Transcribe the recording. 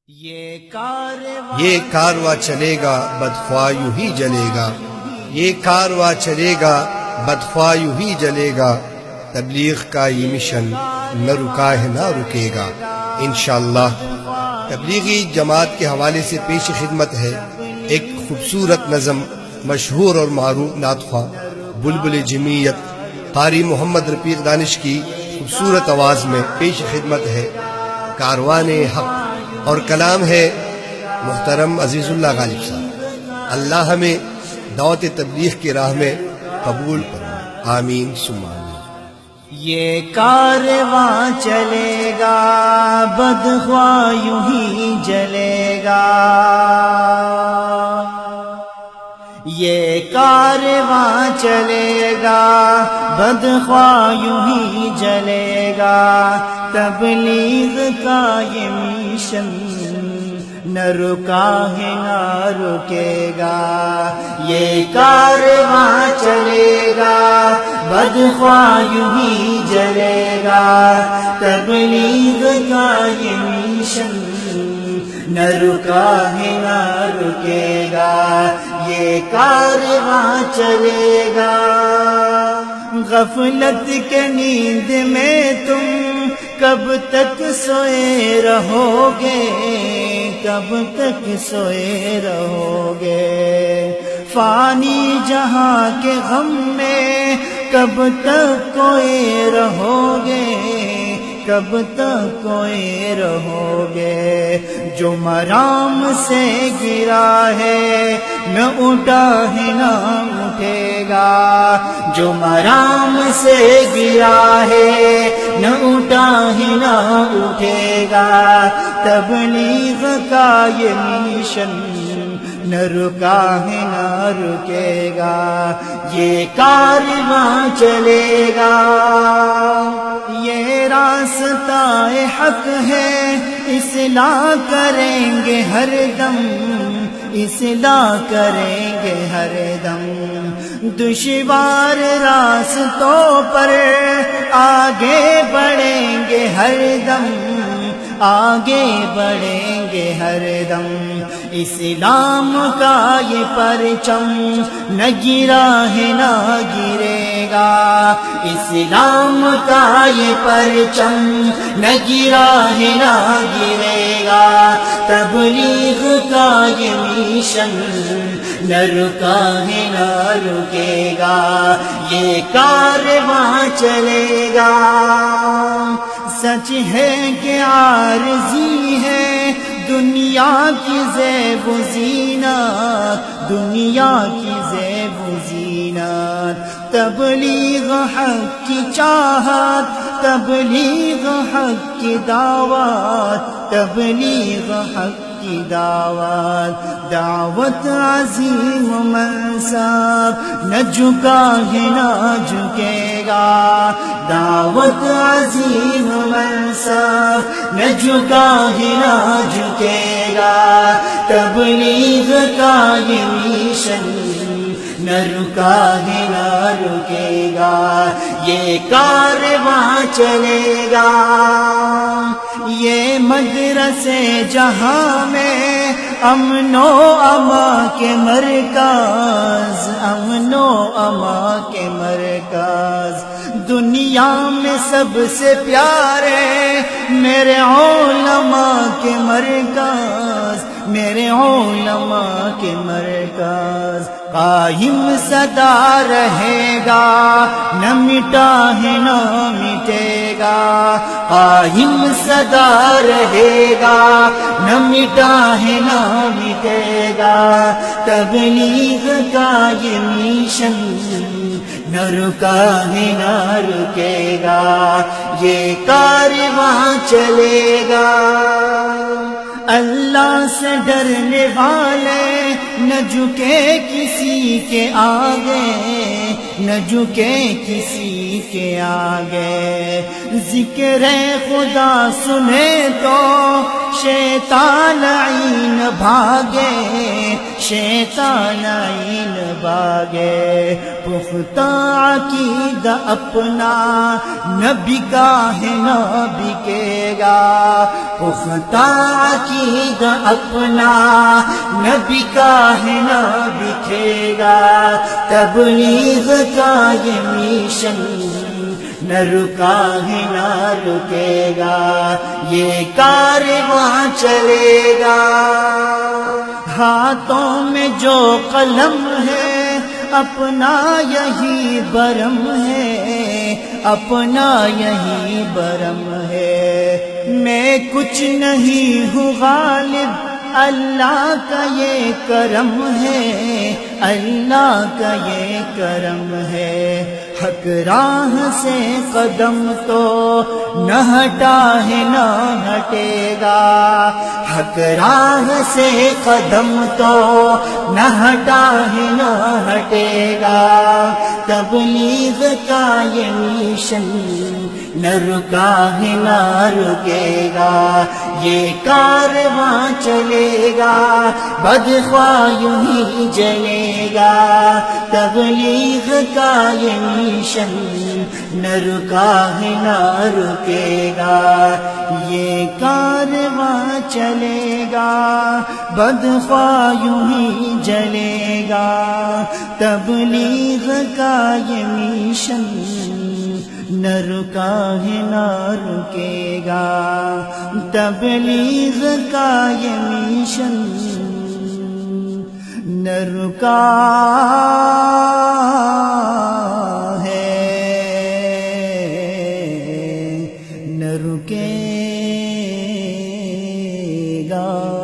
یہ کارواں چلے گا بدخواہ یوں ہی جلے گا، یہ کارواں چلے گا بدخواہ یوں ہی جلے گا، تبلیغ کا یہ مشن نہ رکا ہے نہ رکے گا۔ انشاءاللہ تبلیغی جماعت کے حوالے سے پیش خدمت ہے ایک خوبصورت نظم، مشہور اور معروف نعت خواں بلبل جمعیت قاری محمد رفیق دانش کی خوبصورت آواز میں پیش خدمت ہے۔ کاروان حق اور کلام ہے محترم عزیز اللہ غالب صاحب۔ اللہ ہمیں دعوت تبلیغ کی راہ میں قبول فرمائے، آمین ثم آمین۔ یہ کارواں چلے گا بدخواہ یوں ہی جلے گا، یہ کارواں چلے گا بدخواہ یوں ہی جلے گا، تبلیغ کا یہ مشن نہ رکا ہے نہ رکے گا، یہ کارواں چلے گا بدخواہ یوں ہی جلے گا، تبلیغ کا یہ مشن نہ رکا ہے نہ رکے گا، یہ کارواں چلے گا۔ غفلت کے نیند میں تم کب تک سوئے رہو گے، کب تک سوئے رہو گے، فانی جہاں کے غم میں کب تک کوئے رہو گے، کب تک کوئے رہو گے، جو مرام سے گرا ہے نہ اٹھا ہے نہ اٹھے گا، جو مرام سے گرا ہے نہ اٹھا ہے نہ اٹھے گا، تبلیغ کا یہ مشن نہ رکا ہے نہ رکے گا، یہ کارواں چلے گا۔ یہ راستہ حق ہے، اصلاح کریں گے ہر دم، اصلاح کریں گے ہر دم، دشوار راستوں پر آگے بڑھیں گے ہر دم، آگے بڑھیں گے ہر دم، اسلام کا یہ پرچم نہ گرا ہے نہ گرے گا، اسلام کا یہ پرچم نہ گرا ہے نہ گرے گا، تبلیغ کا یہ مشن نہ رکا ہے نہ رکے گا، یہ کارواں چلے گا۔ سچ ہے کہ عارضی ہے دنیا کی زیب و زینت، دنیا کی زیب و زینت، تبلیغ حق کی چاہت، تبلیغ حق کی دعوت، تبلیغ حق کی دعوت، دعوت عظیم و منصب نہ جھکا ہے نہ جھکے گا، دعوت عظیم و منصب نہ جھکا ہے نہ جھکے گا، تبلیغ کا یہ مشن نہ رکا ہے نہ رکے گا، یہ کارواں چلے گا۔ یہ مدرسے جہاں میں امن و امان کے مرکز، امن و امان کے مرکز، دنیا میں سب سے پیارے میرے علماء کے مرکز، میرے علماء کے مرکز، قائم سدا رہے گا نہ مٹا ہے نہ مٹے گا، قائم سدا رہے گا نہ مٹا ہے نہ مٹے گا، تبلیغ کا یہ مشن نہ رکا ہے نہ رکے گا، یہ کارواں چلے گا۔ اللہ سے ڈرنے والے نہ جھکے کسی کے آگے، نہ جھکے کسی کے آگے، ذکر خدا سنے تو شیطان لعین بھاگے، شیطان عین باغے پختہ عقیدہ اپنا نبی کا ہے نہ بکے گا پختہ عقیدہ اپنا نبی کا ہے نہ بکھے گا تبلیغ کا یہ میشن نہ رکا ہے نہ رکے گا یہ کارواں چلے گا ہاتھوں میں جو قلم ہے اپنا یہی برم ہے اپنا یہی برم ہے میں کچھ نہیں ہوں غالب اللہ کا یہ کرم ہے اللہ کا یہ کرم ہے حق راہ سے قدم تو نہ ہٹا ہے نہ ہٹے گا حق راہ سے قدم تو نہ ہٹا ہے نہ ہٹے گا تبلیغ کا یہ میشن نہ رکا ہے نہ رکے گا یہ کارواں چلے گا بدخواہ یوں ہی جلے گا تبلیغ کا یہ میشن نہ رکا ہے نہ رکے گا یہ کارواں چلے گا بدخواہ یوں ہی جلے گا تبلیغ کا یہ میشن نہ رکا ہے نہ رکے گا تبلیغ کا یہ میشن نہ رکا ہے نہ رکے گا